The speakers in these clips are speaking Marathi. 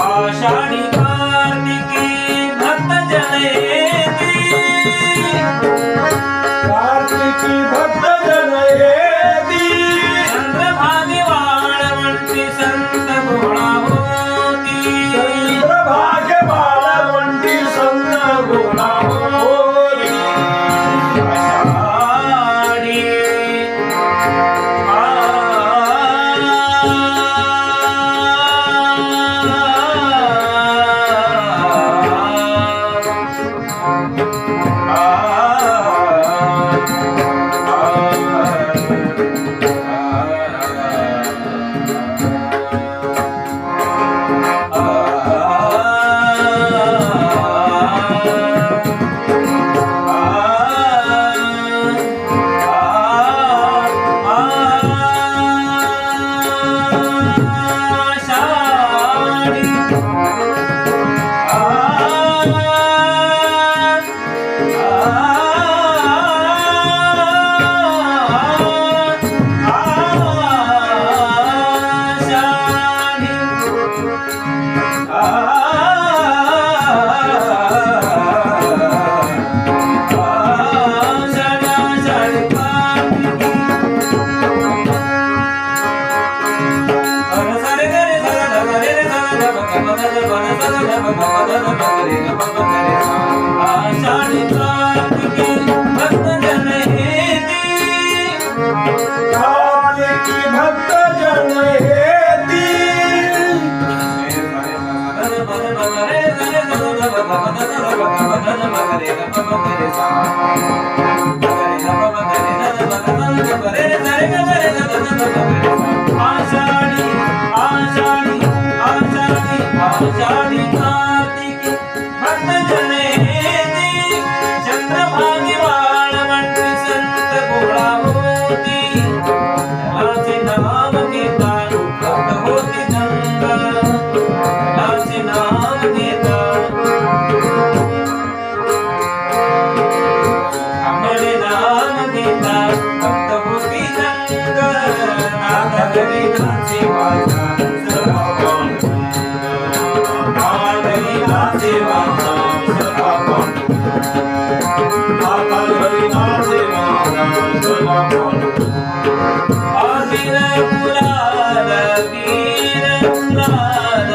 आषाढ़ी कार्तिकी भक्त जन कार्तिकी भक्त जन चंद्रभागे वाळवंटी संत गोळा होती चंद्रभागे वाळवंटी संत गोळा होती आषाढी आषाढी आषाढी आषाढी कार्तिकी भक्त जन हेती कार्तिकी भक्त जन हेती आषाढी आषाढी आषाढी आषाढी कार्तिकी भक्त जन हेती चंद्रभागी वाळवंटी संत गोळा होती जलाचे नाव घेता भक्त होती दंग जलाचे नाव घेता आंबे नाम घेता भक्त होती दंग नाथ घरी नाचे वाचा सदा पांडुरंग नाथ घरी नाचे वाचा सदा पांडुरंग आता घरी नाचे माझा सदा पांडुरंग अबीर गुलाल अबीर गुलाल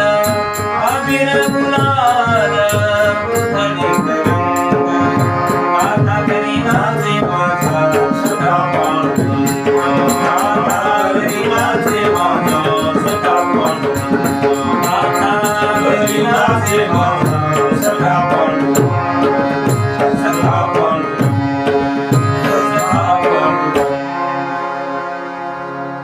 अबीर गुलाल उधळी तरंग आता घरी नाचे माझा सदा पांडुरंग आता घरी नाचे माझा सदा पांडुरंग आता घरी नाचे माझा